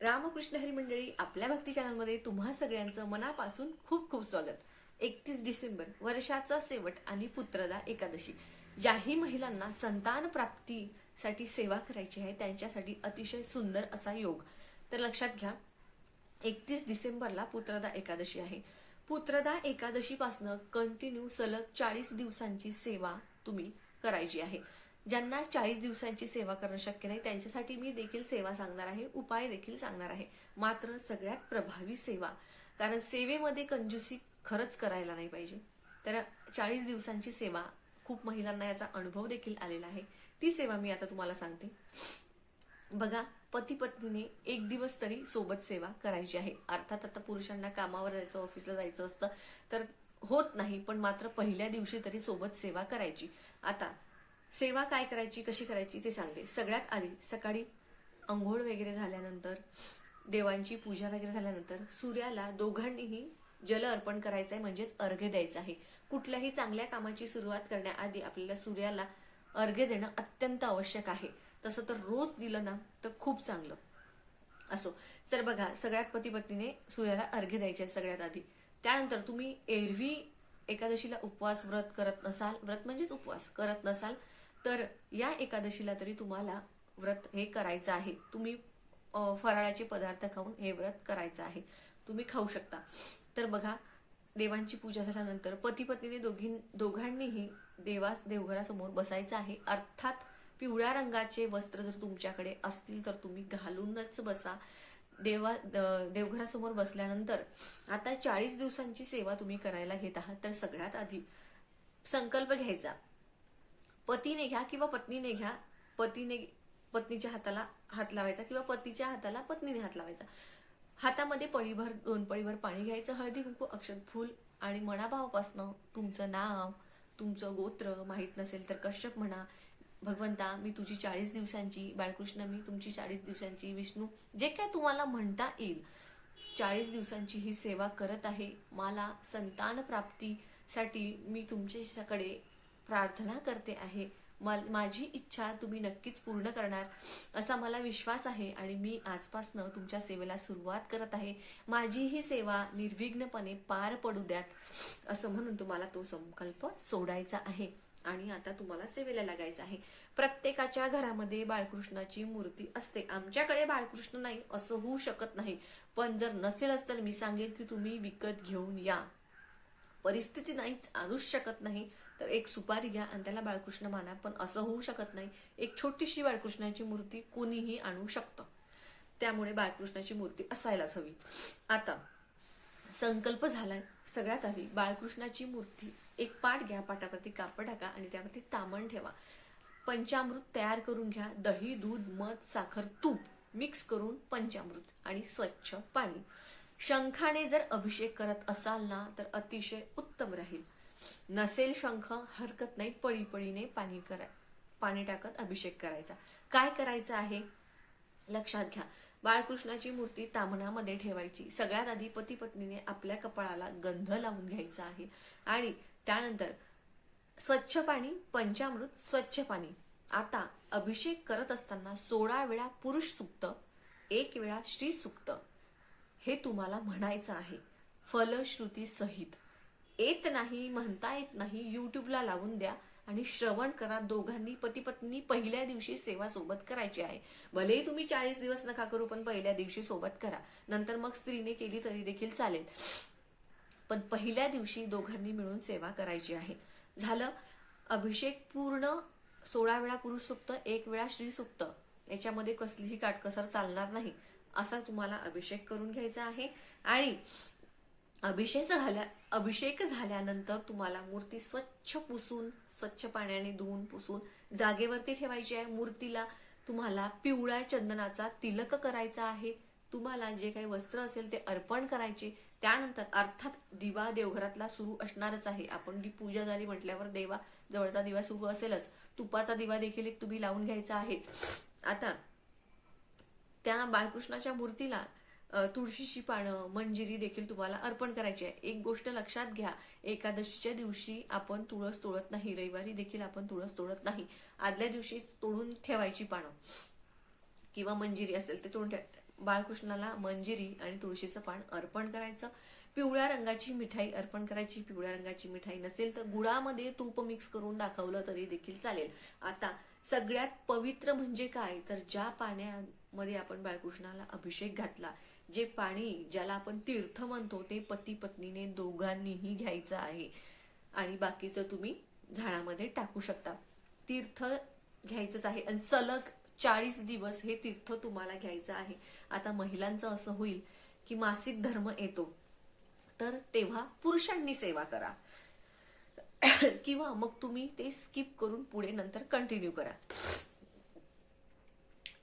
रामकृष्ण हरी मंडळी, आपल्या भक्ती चॅनलमध्ये तुम्हा सगळ्यांचं मनापासून खूप खूप स्वागत. 31 डिसेंबर वर्षाचा शेवट आणि पुत्रदा एकादशी. ज्याही महिलांना संतान प्राप्तीसाठी सेवा करायची आहे त्यांच्यासाठी अतिशय सुंदर असा योग. तर लक्षात घ्या, 31 डिसेंबरला पुत्रदा एकादशी आहे. पुत्रदा एकादशीपासनं कंटिन्यू सलग 40 दिवसांची सेवा तुम्ही करायची आहे. ज्यांना 40 दिवसांची सेवा करणं शक्य नाही त्यांच्यासाठी मी देखील सेवा सांगणार आहे, उपाय देखील सांगणार आहे. मात्र सगळ्यात प्रभावी सेवा, कारण सेवेमध्ये कंजूसी खरंच करायला नाही पाहिजे. तर 40 दिवसांची सेवा, खूप महिलांना याचा अनुभव देखील आलेला आहे. ती सेवा मी आता तुम्हाला सांगते. बघा, पती पत्नीने एक दिवस तरी सोबत सेवा करायची आहे. अर्थात आता पुरुषांना कामावर जायचं, ऑफिसला जायचं असतं तर होत नाही, पण मात्र पहिल्या दिवशी तरी सोबत सेवा करायची. आता सेवा काय करायची, कशी करायची ते सांगते. सगळ्यात आधी सकाळी अंघोळ वगैरे झाल्यानंतर, देवांची पूजा वगैरे झाल्यानंतर सूर्याला दोघांनीही जल अर्पण करायचं आहे, म्हणजेच अर्घ्य द्यायचं आहे. कुठल्याही चांगल्या कामाची सुरुवात करण्याआधी आपल्याला सूर्याला अर्घ्य देणं अत्यंत आवश्यक आहे. तसं तर रोज दिलं ना तर खूप चांगलं असो. तर बघा, सगळ्यात पती पत्नीने सूर्याला अर्घ्य द्यायचे सगळ्यात आधी. त्यानंतर तुम्ही एरवी एकादशीला उपवास व्रत करत नसाल, व्रत म्हणजेच उपवास करत नसाल, तर या एकादशीला तरी तुम्हाला व्रत हे करायचं आहे. तुम्ही फराळाचे पदार्थ खाऊन हे व्रत करायचं आहे. तुम्ही खाऊ शकता. तर बघा, देवांची पूजा झाल्यानंतर पती पत्नीने दोघांनीही देवघरासमोर बसायचं आहे. अर्थात पिवळ्या रंगाचे वस्त्र जर तुमच्याकडे असतील तर तुम्ही घालूनच बसा. देवघरासमोर बसल्यानंतर आता 40 दिवसांची सेवा तुम्ही करायला घेत आहात, तर सगळ्यात आधी संकल्प घ्यायचा. पतीने घ्या किंवा पत्नीने घ्या. पतीने पत्नीच्या हाताला हात लावायचा किंवा पतीच्या हाताला पत्नीने हात लावायचा. हातामध्ये पळीभर, 2 पळीभर पाणी घ्यायचं, हळदी कुंकू अक्षत फूल, आणि मनाभावापासनं तुमचं नाव, तुमचं गोत्र माहीत नसेल तर कश्यप म्हणा. भगवंता, मी तुझी 40 दिवसांची, बाळकृष्ण मी तुमची 40 दिवसांची, विष्णू, जे काय तुम्हाला म्हणता येईल, 40 दिवसांची ही सेवा करत आहे. मला संतान प्राप्तीसाठी मी तुमच्याकडे प्रार्थना करते आहे. माझी इच्छा तुम्ही नक्कीच पूर्ण करणार असा मला विश्वास आहे, आणि मी आजपासनं तुमच्या सेवेला सुरुवात करत आहे. माझी ही सेवा निर्विघ्नपणे पार पडू द्यात असं म्हणून तुम्हाला तो संकल्प सोडायचा आहे. आणि आता तुम्हाला सेवेला लागायचं आहे. प्रत्येकाच्या घरामध्ये बाळकृष्णाची मूर्ती असते. आमच्याकडे बाळकृष्ण नाही असं होऊ शकत नाही, पण जर नसेलच तर मी सांगेन की तुम्ही विकत घेऊन या. परिस्थिती नाहीच, आणूच शकत नाही तर एक सुपारी घ्या आणि त्याला बाळकृष्ण माना. पण असं होऊ शकत नाही, एक छोटीशी बाळकृष्णाची मूर्ती कोणीही आणू शकतं. त्यामुळे बाळकृष्णाची मूर्ती असायलाच हवी. आता संकल्प झालाय. सगळ्यात आधी बाळकृष्णाची मूर्ती एक पाट घ्या, पाटावरती कापड टाका आणि त्यावरती तामण ठेवा. पंचामृत तयार करून घ्या. दही, दूध, मध, साखर, तूप मिक्स करून पंचामृत आणि स्वच्छ पाणी. शंखाने जर अभिषेक करत असाल ना तर अतिशय उत्तम राहील. नसेल शंख, हरकत नाही, पळीने पाणी टाकत अभिषेक करायचा. काय करायचं आहे लक्षात घ्या. बाळकृष्णाची मूर्ती तामणामध्ये ठेवायची. सगळ्यात आधी पती पत्नीने आपल्या कपाळाला गंध लावून घ्यायचा आहे, आणि त्यानंतर स्वच्छ पाणी, पंचामृत, स्वच्छ पाणी. आता अभिषेक करत असताना 16 वेळा पुरुष सूक्त, 1 वेळा श्री सूक्त हे तुम्हाला म्हणायचं आहे, फलश्रुती सहित. येत नाही, म्हणता येत नाही, युट्यूबला लावून द्या आणि श्रवण करा. दोघांनी पती पत्नी पहिल्या दिवशी सेवा सोबत करायची आहे. भलेही तुम्ही 40 दिवस नका करू, पण पहिल्या दिवशी सोबत करा. नंतर मग स्त्रीने केली तरी देखील चालेल, पण पहिल्या दिवशी दोघांनी मिळून सेवा करायची आहे. झालं अभिषेक पूर्ण. 16 वेळा पुरुष सूक्त, 1 वेळा श्री सूक्त, याच्यामध्ये कसलीही काटकसर चालणार नाही असा तुम्हाला अभिषेक करून घ्यायचा आहे. आणि अभिषेक झाल्यानंतर तुम्हाला मूर्ती स्वच्छ पुसून, स्वच्छ पाण्याने धुवून पुसून जागेवरती ठेवायची आहे. मूर्तीला तुम्हाला पिवळ्या चंदनाचा तिलक करायचा आहे. तुम्हाला जे काही वस्त्र असेल ते अर्पण करायचे. त्यानंतर अर्थात दिवा देवघरातला सुरू असणारच आहे. आपण पूजा झाली म्हटल्यावर देवा जवळचा दिवा सुरू असेलच. तुपाचा दिवा देखील एक तुम्ही लावून घ्यायचा आहे. आता त्या बाळकृष्णाच्या मूर्तीला तुळशीची पानं, मंजिरी देखील तुम्हाला अर्पण करायची आहे. एक गोष्ट लक्षात घ्या, एकादशीच्या दिवशी आपण तुळस तोडत नाही, रविवारी देखील आपण तुळस तोडत नाही. आदल्या दिवशी तोडून ठेवायची पानं किंवा मंजिरी असेल ते तोडून बाळकृष्णाला मंजिरी आणि तुळशीचं पान अर्पण करायचं. पिवळ्या रंगाची मिठाई अर्पण करायची. पिवळ्या रंगाची मिठाई नसेल तर गुळामध्ये तूप मिक्स करून दाखवलं तरी देखील चालेल. आता सगळ्यात पवित्र म्हणजे काय, तर ज्या पाण्यामध्ये आपण बाळकृष्णाला अभिषेक घातला, जे पाणी ज्याला आपण तीर्थ म्हणतो, ते पती पत्नीने दोघांनीही घ्यायचं आहे. आणि बाकीचं तुम्ही झाडामध्ये टाकू शकता. तीर्थ घ्यायचंच आहे आणि सलग 40 दिवस हे तीर्थ तुम्हाला घ्यायचं आहे. आता महिलांचं असं होईल की मासिक धर्म येतो, तर तेव्हा पुरुषांनी सेवा करा किंवा मग तुम्ही ते स्किप करून पुढे नंतर कंटिन्यू करा.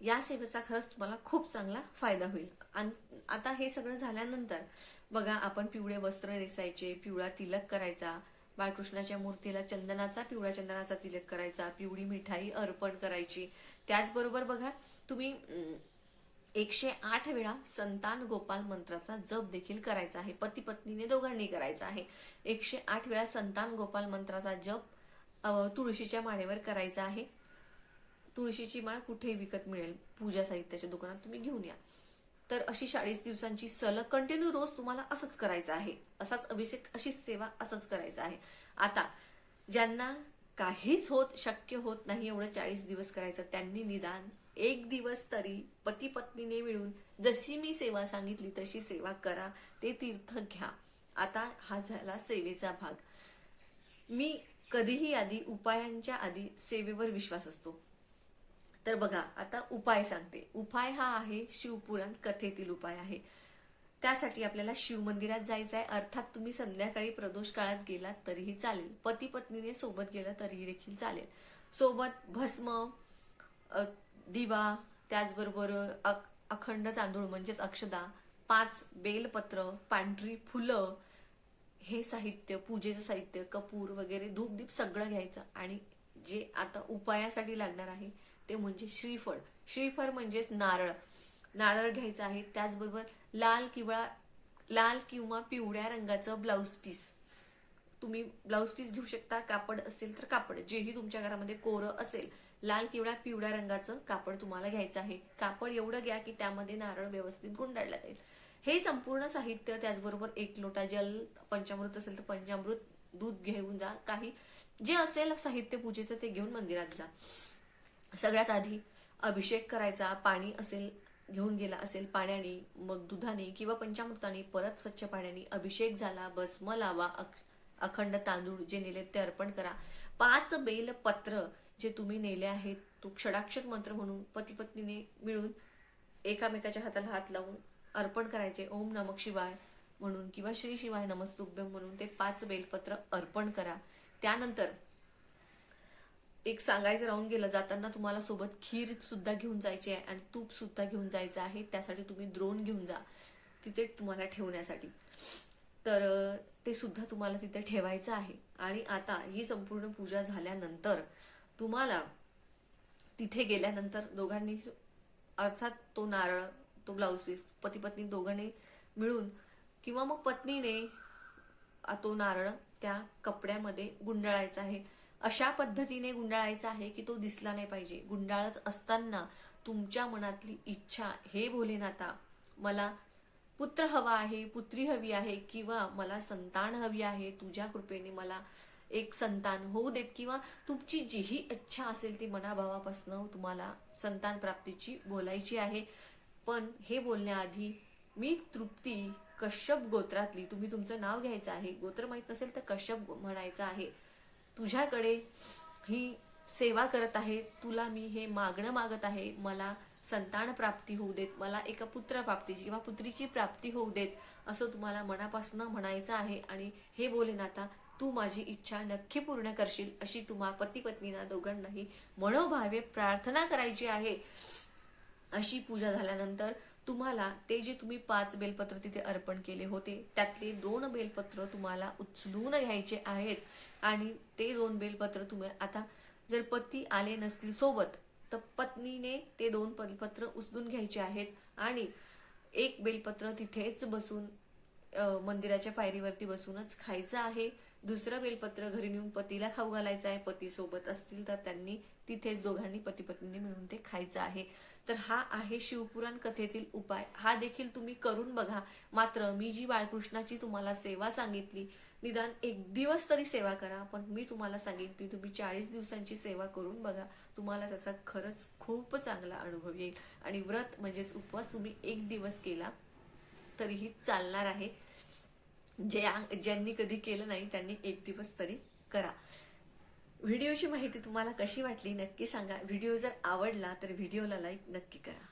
या सेवेचा खरंच तुम्हाला खूप चांगला फायदा होईल. आणि आता हे सगळं झाल्यानंतर बघा, आपण पिवळे वस्त्र नेसायचे, पिवळा तिलक करायचा, बाळकृष्णाच्या मूर्तीला पिवळ्या चंदनाचा तिलक करायचा, पिवळी मिठाई अर्पण करायची. त्याचबरोबर बघा, तुम्ही 108 वेळा संतान गोपाल मंत्राचा जप देखील करायचा आहे. पती पत्नीने दोघांनी करायचा आहे. 108 वेळा संतान गोपाल मंत्राचा जप तुळशीच्या माळेवर करायचा आहे. तुळशीची माळ कुठेही विकत मिळेल, पूजा साहित्याच्या दुकानात तुम्ही घेऊन या. तर अशी 40 दिवसांची सलग कंटिन्यू रोज तुम्हाला असंच करायचं आहे. असाच अभिषेक, अशीच सेवा, असंच करायचं आहे. आता ज्यांना काहीच शक्य होत नाही एवढं 40 दिवस करायचं, त्यांनी निदान 1 दिवस तरी पती पत्नीने मिळून जशी मी सेवा सांगितली तशी सेवा करा, ते तीर्थ घ्या. आता हा झाला सेवेचा भाग. मी कधीही आधी उपायांच्या आधी सेवेवर विश्वास असतो. तर बघा, आता उपाय सांगते. उपाय हा आहे शिवपुराण कथेतील उपाय आहे. त्यासाठी आपल्याला शिव मंदिरात जायचं आहे. अर्थात तुम्ही संध्याकाळी प्रदोष काळात गेलात तरीही चालेल, पती पत्नीने सोबत गेलं तरीही देखील चालेल. सोबत भस्म, दिवा, त्याचबरोबर अखंड तांदूळ म्हणजेच अक्षदा, 5 बेलपत्र, पांढरी फुलं, हे साहित्य, पूजेचं साहित्य, कपूर वगैरे, धूपदीप सगळं घ्यायचं. आणि जे आता उपायासाठी लागणार आहे ते म्हणजे श्रीफळ. श्रीफळ म्हणजेच नारळ घ्यायचं आहे. त्याचबरोबर लाल किंवा पिवळ्या रंगाचं ब्लाउज पीस, तुम्ही ब्लाउज पीस घेऊ शकता. कापड असेल तर कापड, जेही तुमच्या घरामध्ये कोरं असेल, लाल किंवा पिवळ्या रंगाचं कापड तुम्हाला घ्यायचं आहे. कापड एवढं घ्या की त्यामध्ये नारळ व्यवस्थित गुंडाळला जाईल. हे संपूर्ण साहित्य, त्याचबरोबर 1 लोटा जल, पंचामृत असेल तर पंचामृत, दूध घेऊन जा. काही जे असेल साहित्य पूजेचं ते घेऊन मंदिरात जा. सगळ्यात आधी अभिषेक करायचा. पाणी असेल, घेऊन गेला असेल पाण्याने, मग दुधाने किंवा पंचामृताने, परत स्वच्छ पाण्याने अभिषेक झाला. भस्म लावा. अखंड तांदूळ जे नेले ते अर्पण करा. 5 बेलपत्र जे तुम्ही नेले आहेत, तो षडाक्षर मंत्र म्हणून पती पत्नीने मिळून एकामेकाच्या हाताला हात लावून अर्पण करायचे. ओम नमः शिवाय म्हणून किंवा श्री शिवाय नमस्तुभ्यम म्हणून ते 5 बेलपत्र अर्पण करा. त्यानंतर एक सांगायचं राहून गेलं, जाताना तुम्हाला सोबत खीर सुद्धा घेऊन जायची आहे आणि तूप सुद्धा घेऊन जायचं आहे. त्यासाठी तुम्ही द्रोण घेऊन जा तिथे तुम्हाला ठेवण्यासाठी. तर ते सुद्धा तुम्हाला तिथे ठेवायचं आहे. आणि आता ही संपूर्ण पूजा झाल्यानंतर तुम्हाला तिथे गेल्यानंतर दोघांनी, अर्थात तो नारळ, तो ब्लाउज पीस पती पत्नी दोघांनी मिळून किंवा मग पत्नीने तो नारळ त्या कपड्यामध्ये गुंडाळायचा आहे. अशा पद्धतीने गुंडाळायचा आहे की तो दिसला नाही पाहिजे. गुंडाळच असताना तुमच्या मनातली इच्छा, हे भोलेनाथा मला पुत्र हवा आहे, पुत्री हवी आहे, किंवा मला संतान हवी आहे, तुझ्या कृपेने मला एक संतान होऊ देत, किंवा तुमची जीही इच्छा असेल ती मनाभावापासून तुम्हाला संतान प्राप्तीची बोलायची आहे. पण हे बोलण्याआधी मी तृप्ती, कश्यप गोत्रातली, तुम्ही तुमचं नाव घ्यायचं आहे. गोत्र माहित नसेल तर कश्यप म्हणायचं आहे. तुझ्याकडे ही सेवा करत आहे, तुला मी हे मागणं मागत आहे, मला संतान प्राप्ती होऊ देत, मला एका पुत्र प्राप्तीची किंवा पुत्रीची प्राप्ती होऊ देत, असं तुम्हाला मनापासून म्हणायचं आहे. आणि हे भोलेनाथा, तू माझी इच्छा नक्की पूर्ण करशील, अशी तुम्हा पती पत्नीना दोघांनाही मनोभावे प्रार्थना करायची आहे. अशी पूजा झाल्यानंतर तुम्हाला ते जे तुम्ही 5 बेलपत्र तिथे अर्पण केले होते, त्यातले 2 बेलपत्र तुम्हाला उचलून घ्यायचे आहेत. आणि ते 2 बेलपत्र तुम्ही, आता जर पती आले नसतील सोबत, तर पत्नीने ते 2 बेलपत्र उचलून घ्यायचे आहेत. आणि 1 बेलपत्र तिथेच बसून, मंदिराच्या पायरीवरती बसूनच खायचं आहे. दुसरं बेलपत्र घरी नेऊन पतीला खाऊ घालायचं आहे. पती सोबत असतील तर त्यांनी तिथेच दोघांनी पती पत्नीने मिळून ते खायचं आहे. तर हा आहे शिवपुराण कथेतील उपाय. हा देखील तुम्ही करून बघा. मात्र मी जी बाळकृष्णाची तुम्हाला सेवा सांगितली, निदान 1 दिवस तरी सेवा करा. पण मी तुम्हाला सांगितली तुम्ही 40 दिवसांची सेवा करून बघा. तुम्हाला त्याचा खरंच खूप चांगला अनुभव येईल. आणि व्रत म्हणजेच उपवास तुम्ही 1 दिवस केला तरीही चालणार आहे. ज्यांनी कधी केलं नाही त्यांनी 1 दिवस तरी करा. व्हिडिओची माहिती तुम्हाला कशी वाटली नक्की सांगा. व्हिडिओ जर आवडला तर व्हिडिओला लाईक नक्की करा.